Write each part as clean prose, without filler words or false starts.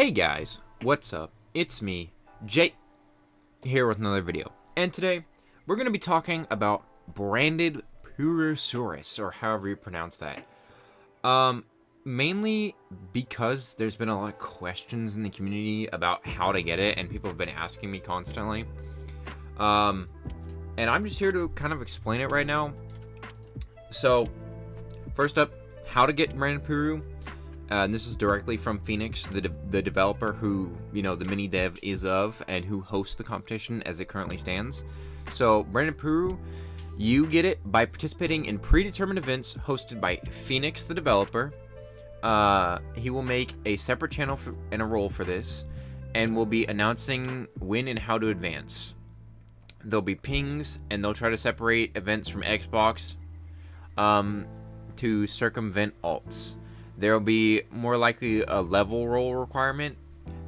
Hey guys, what's up? It's me, Jay, here with another video. And today, we're going to be talking about branded Purusaurus, or however you pronounce that. Mainly because there's been a lot of questions in the community about how to get it, and people have been asking me constantly. And I'm just here to kind of explain it right now. So, first up, how to get branded Puru. And this is directly from Phoenix, the developer who, the mini dev is of, and who hosts the competition as it currently stands. So, branded Puru, you get it by participating in predetermined events hosted by Phoenix, the developer. He will make a separate channel and a role for this, and will be announcing when and how to advance. There'll be pings, and they'll try to separate events from Xbox to circumvent alts. There will be more likely a level role requirement.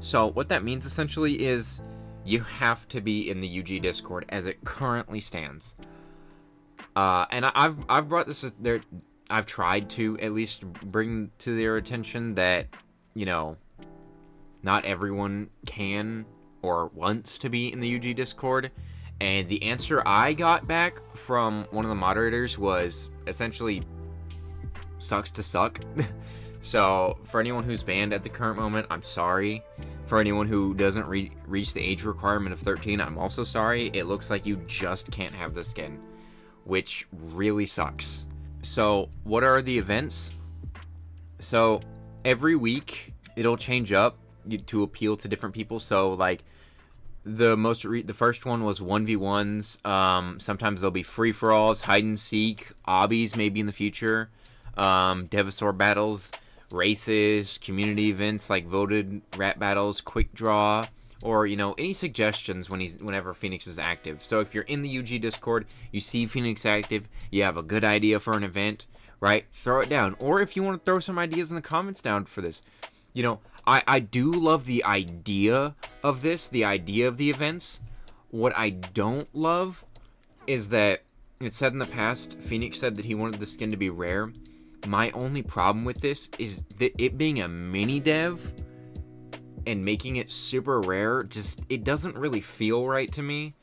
So what that means essentially is you have to be in the UG Discord as it currently stands. And I've brought this there. I've tried to at least bring to their attention that not everyone can or wants to be in the UG Discord. And the answer I got back from one of the moderators was essentially sucks to suck. So, for anyone who's banned at the current moment, I'm sorry. For anyone who doesn't reach the age requirement of 13, I'm also sorry. It looks like you just can't have the skin, which really sucks. So, what are the events? So, every week, it'll change up to appeal to different people. So, like, the first one was 1v1s. Sometimes there'll be free-for-alls, hide-and-seek, obbies maybe in the future. Dinosaur battles, races, community events like voted rap battles, quick draw, or any suggestions whenever Phoenix is active. So if you're in the UG Discord, you see Phoenix active, you have a good idea for an event, right? Throw it down. Or if you want to throw some ideas in the comments down for this, I do love the idea of this, the idea of the events. What I don't love is that it said in the past, Phoenix said that he wanted the skin to be rare. My only problem with this is that it being a mini dev and making it super rare, it doesn't really feel right to me.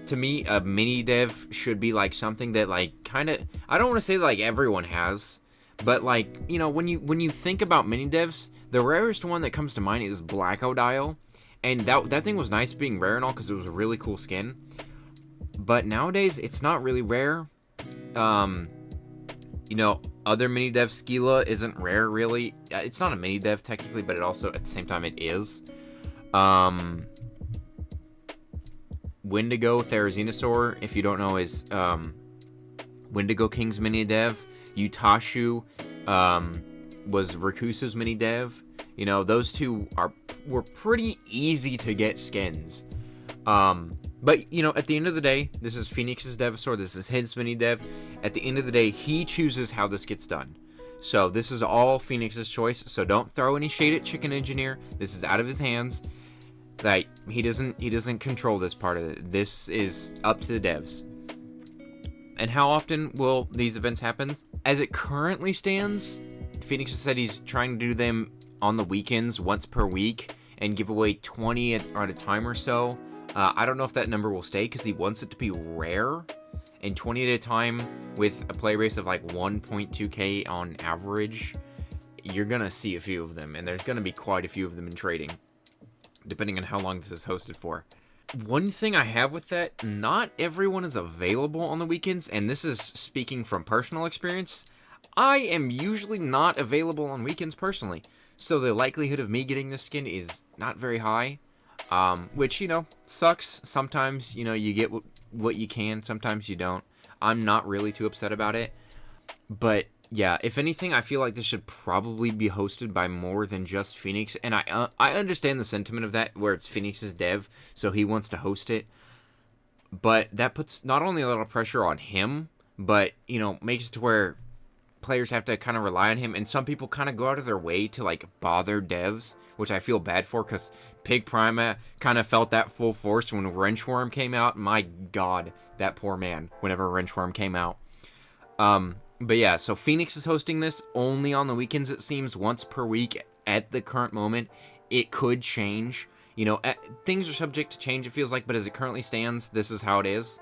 To me, a mini dev should be like something that I don't want to say like everyone has, but when you think about mini devs, the rarest one that comes to mind is Black Odile, and that thing was nice being rare and all because it was a really cool skin. But nowadays, it's not really rare. Other mini dev Skila isn't rare, really. It's not a mini dev, technically, but it also, at the same time, it is. Wendigo Therizinosaur, if you don't know, is Wendigo King's mini dev. Utashu was Rakusu's mini dev. Those two were pretty easy to get skins. But, at the end of the day, this is Phoenix's Devasaur, this is his mini dev. At the end of the day, he chooses how this gets done. So, this is all Phoenix's choice, so don't throw any shade at Chicken Engineer. This is out of his hands. He doesn't control this part of it. This is up to the devs. And how often will these events happen? As it currently stands, Phoenix has said he's trying to do them on the weekends, once per week, and give away 20 at a time or so. I don't know if that number will stay because he wants it to be rare, and 20 at a time with a play base of like 1.2k on average, you're going to see a few of them, and there's going to be quite a few of them in trading, depending on how long this is hosted for. One thing I have with that, not everyone is available on the weekends, and this is speaking from personal experience. I am usually not available on weekends personally, so the likelihood of me getting this skin is not very high. Which, sucks. Sometimes, you get what you can, sometimes you don't. I'm not really too upset about it. But, yeah, if anything, I feel like this should probably be hosted by more than just Phoenix. And I understand the sentiment of that, where it's Phoenix's dev, so he wants to host it. But that puts not only a lot of pressure on him, but, makes it to where players have to kind of rely on him, and some people kind of go out of their way to bother devs, which I feel bad for, because Pig Prima kind of felt that full force when Wrenchworm came out. My god, that poor man, whenever Wrenchworm came out. But yeah, so Phoenix is hosting this only on the weekends, it seems, once per week at the current moment. it could change. You know, things are subject to change, it feels like, but as it currently stands, this is how it is.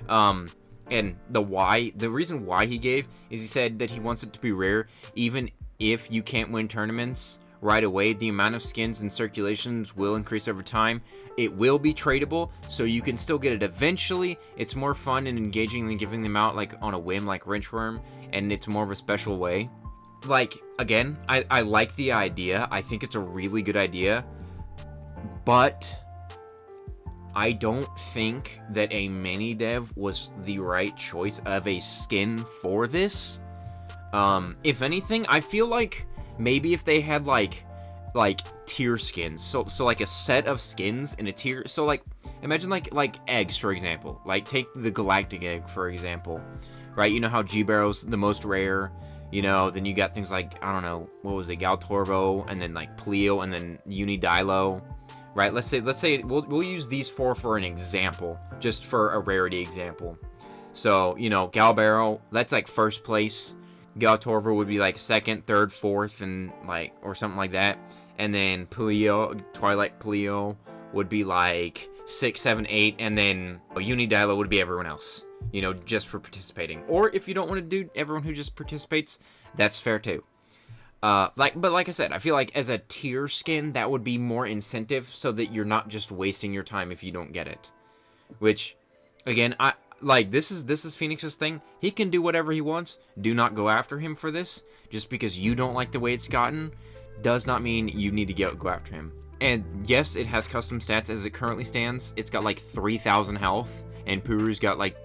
And the reason why he gave is he said that he wants it to be rare, even if you can't win tournaments right away. The amount of skins and circulations will increase over time. It will be tradable, so you can still get it eventually. It's more fun and engaging than giving them out like on a whim, like Wrenchworm, and it's more of a special way. Like, again, I like the idea. I think it's a really good idea, but I don't think that a mini dev was the right choice of a skin for this. If anything, I feel like maybe if they had like tier skins, so like a set of skins in a tier. So like imagine like eggs, for example. Like take the galactic egg for example, right? You know how G-Barrow's the most rare. You know, then you got things like, I don't know, what was it, Galtorvo, and then like Pleo, and then Unidilo. Right, let's say we'll use these four for an example, just for a rarity example. So, you know, Galbarrow, that's like first place. Galtorvo would be like second, third, fourth, and like, or something like that. And then Pleo, Twilight Pleo, would be like 6, 7, 8, and then Unidilo would be everyone else, you know, just for participating. Or if you don't want to do everyone who just participates, that's fair too. But like I said, I feel like as a tier skin, that would be more incentive so that you're not just wasting your time if you don't get it. Which, again, this is Phoenix's thing. He can do whatever he wants. Do not go after him for this. Just because you don't like the way it's gotten does not mean you need to go after him. And yes, it has custom stats as it currently stands. It's got like 3,000 health, and Puru's got like,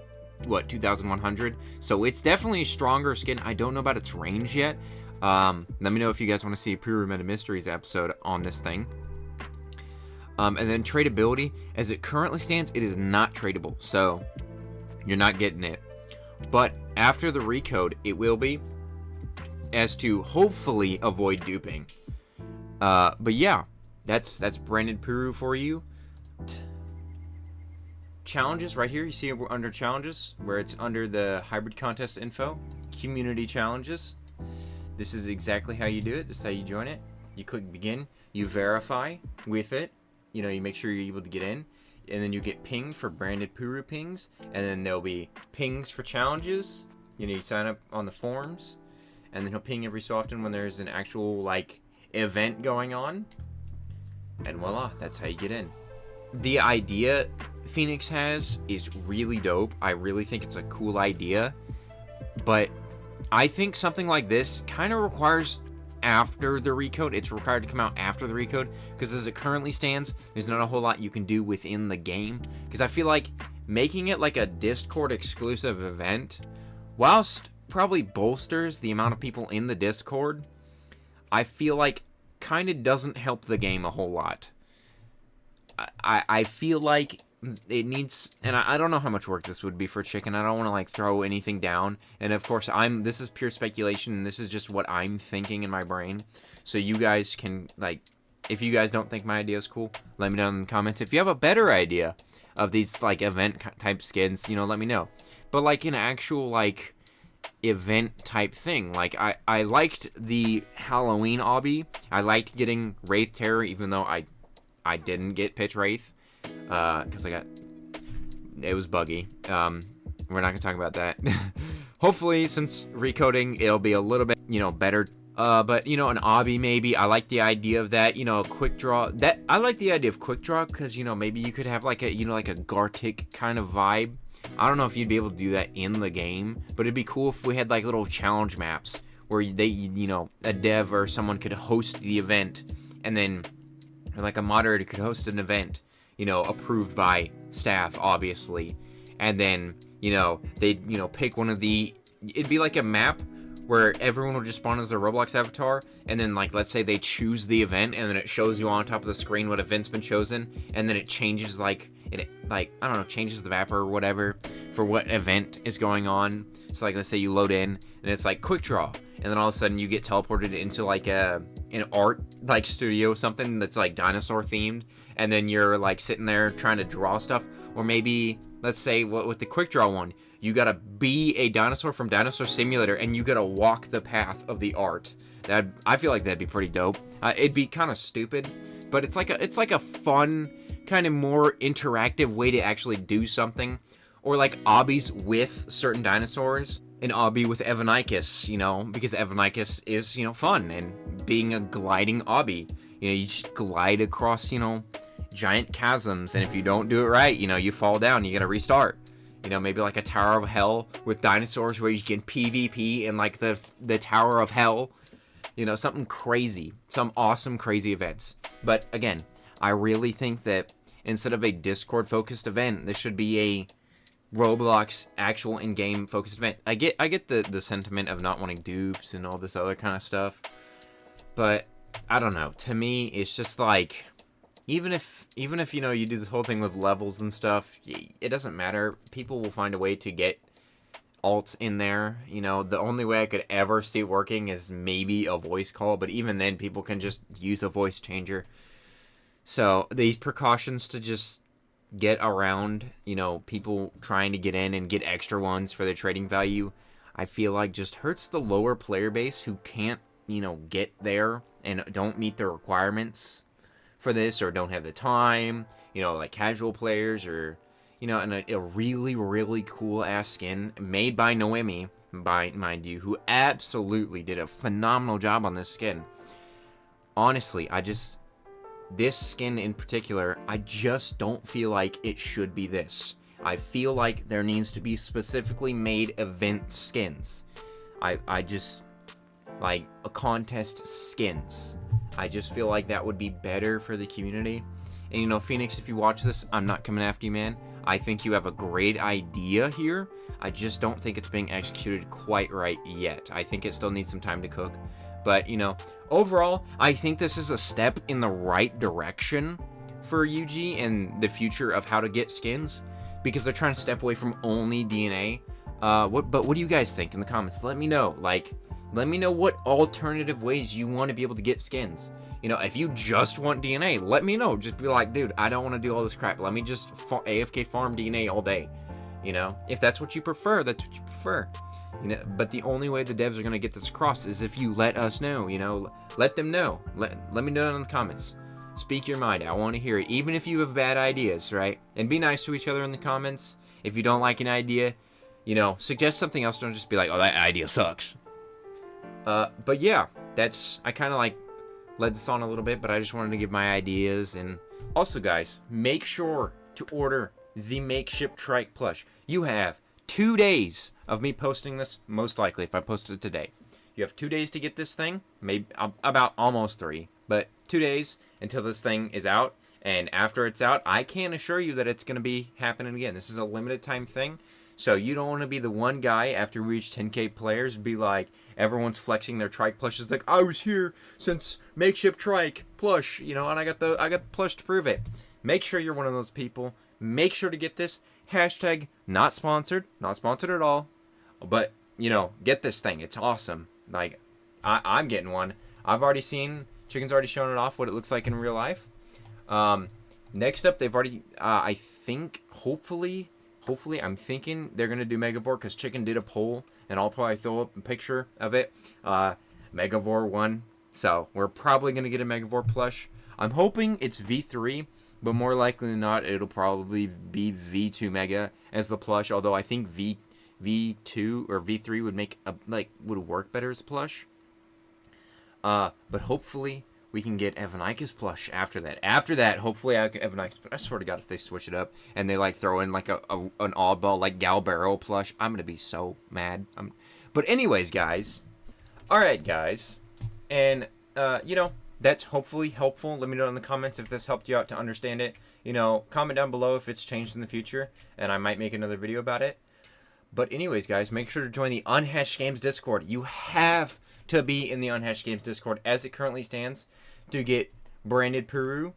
what, 2,100? So it's definitely a stronger skin. I don't know about its range yet. Let me know if you guys want to see a Puru Meta Mysteries episode on this thing. And then tradability, as it currently stands, it is not tradable, so you're not getting it. But after the recode, it will be, as to hopefully avoid duping. But yeah, that's branded Puru for you. Challenges right here, you see we're under challenges, where it's under the hybrid contest info, community challenges. This is exactly how you do it. This is how you join it. You click begin. You verify with it. You know, you make sure you're able to get in. And then you get pinged for branded Puru pings. And then there'll be pings for challenges. You know, you sign up on the forums. And then he'll ping every so often when there's an actual, like, event going on. And voila, that's how you get in. The idea Phoenix has is really dope. I really think it's a cool idea. But I think something like this kind of requires after the recode. It's required to come out after the recode, because as it currently stands, there's not a whole lot you can do within the game. Because I feel like making it like a Discord exclusive event, whilst probably bolsters the amount of people in the Discord, I feel like kind of doesn't help the game a whole lot. I feel like it needs, and I don't know how much work this would be for Chicken. I don't want to like throw anything down, and of course this is pure speculation, and this is just what I'm thinking in my brain. So you guys can, like, if you guys don't think my idea is cool, let me know in the comments. If you have a better idea of these like event type skins, you know, let me know. But like an actual like event type thing, like I liked the Halloween obby. I liked getting Wraith Terror, even though I didn't get Pitch Wraith. Because it was buggy. We're not gonna talk about that. Hopefully, since recoding, it'll be a little bit, you know, better. But you know, an obby maybe. I like the idea of that. You know, a quick draw. I like the idea of quick draw because, you know, maybe you could have like a, you know, like a Gartic kind of vibe. I don't know if you'd be able to do that in the game, but it'd be cool if we had like little challenge maps where they, you know, a dev or someone could host the event, and then, or like a moderator could host an event, you know, approved by staff, obviously. And then, you know, they'd, you know, pick one of the, it'd be like a map where everyone will just spawn as their Roblox avatar, and then, like, let's say they choose the event, and then it shows you on top of the screen what event's been chosen, and then it changes, like, I don't know, changes the map or whatever for what event is going on. So, like, let's say you load in, and it's like quick draw, and then all of a sudden you get teleported into, like, an art, like, studio, something that's, like, dinosaur themed, and then you're, like, sitting there trying to draw stuff. Or maybe, let's say, with the quick draw one, you gotta be a dinosaur from Dinosaur Simulator, and you gotta walk the path of the art. I feel like that'd be pretty dope. It'd be kind of stupid, but it's like a fun, kind of more interactive way to actually do something. Or like obbies with certain dinosaurs. An obby with Evanicus, you know, because Evanicus is, you know, fun. And being a gliding obby, you know, you just glide across, you know, giant chasms. And if you don't do it right, you know, you fall down, you gotta restart. You know, maybe like a Tower of Hell with dinosaurs where you can PvP in like the Tower of Hell. You know, something crazy. Some awesome, crazy events. But again, I really think that instead of a Discord-focused event, this should be a Roblox actual in-game focused event. I get the sentiment of not wanting dupes and all this other kind of stuff, but I don't know. To me, it's just like even if you know you do this whole thing with levels and stuff, it doesn't matter. People will find a way to get alts in there. You know, the only way I could ever see it working is maybe a voice call, but even then, people can just use a voice changer. So these precautions to just get around, you know, people trying to get in and get extra ones for their trading value, I feel like just hurts the lower player base who can't, you know, get there and don't meet the requirements for this or don't have the time, you know, like casual players or, you know, and a really, really cool ass skin made by Noemi, mind you, who absolutely did a phenomenal job on this skin. Honestly, this skin in particular, I just don't feel like it should be this. I feel like there needs to be specifically made event skins. I just, like, a contest skins. I just feel like that would be better for the community. And, you know, Phoenix, if you watch this, I'm not coming after you, man. I think you have a great idea here. I just don't think it's being executed quite right yet. I think it still needs some time to cook. But, you know, overall, I think this is a step in the right direction for UG and the future of how to get skins, because they're trying to step away from only DNA. But what do you guys think in the comments? Let me know. Like, let me know what alternative ways you want to be able to get skins. You know, if you just want DNA, let me know. Just be like, dude, I don't want to do all this crap. Let me just AFK farm DNA all day. You know, if that's what you prefer, that's what you prefer. You know, but the only way the devs are going to get this across is if you let us know, you know, let them know. Let me know in the comments. Speak your mind. I want to hear it. Even if you have bad ideas, right? And be nice to each other in the comments. If you don't like an idea, you know, suggest something else. Don't just be like, oh, that idea sucks. But yeah, I kind of like led this on a little bit, but I just wanted to give my ideas. And also, guys, make sure to order the Makeshift Trike plush. You have 2 days of me posting this, most likely, if I posted it today. You have 2 days to get this thing, maybe about almost 3, but 2 days until this thing is out, and after it's out, I can assure you that it's going to be happening again. This is a limited time thing, so you don't want to be the one guy after we reach 10k players be like, everyone's flexing their trike plushes, like, I was here since Makeshift Trike plush, you know, and I got the plush to prove it. Make sure you're one of those people. Make sure to get this. Hashtag not sponsored at all, but, you know, get this thing. It's awesome. Like, I'm getting one. I've already seen, Chicken's already shown it off what it looks like in real life. Next up, they've already, I think, hopefully, I'm thinking they're going to do Megavore, because Chicken did a poll, and I'll probably throw up a picture of it. Megavore won, so we're probably going to get a Megavore plush. I'm hoping it's V3, but more likely than not, it'll probably be V2 Mega as the plush. Although I think V2 or V3 would make would work better as a plush. But hopefully we can get Evanicus plush after that. After that, hopefully I get Evanicus. But I swear to God, if they switch it up and they like throw in like an oddball like Galbaro plush, I'm gonna be so mad. But anyways, guys. All right, guys, and you know. That's hopefully helpful. Let me know in the comments if this helped you out to understand it. You know, comment down below if it's changed in the future, and I might make another video about it. But anyways, guys, make sure to join the Unhatched Games Discord. You have to be in the Unhatched Games Discord as it currently stands to get branded Peru.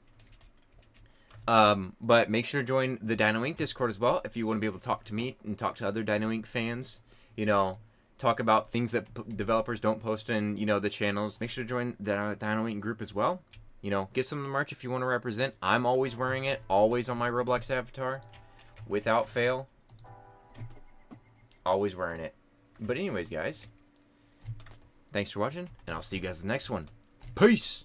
But make sure to join the Dino Inc. Discord as well if you want to be able to talk to me and talk to other Dino Inc. fans. You know, talk about things that developers don't post in, you know, the channels. Make sure to join the Dino Inc. group as well. You know, get some of the merch if you want to represent. I'm always wearing it, always on my Roblox avatar, without fail. Always wearing it. But anyways, guys, Thanks for watching, and I'll see you guys in the next one. Peace!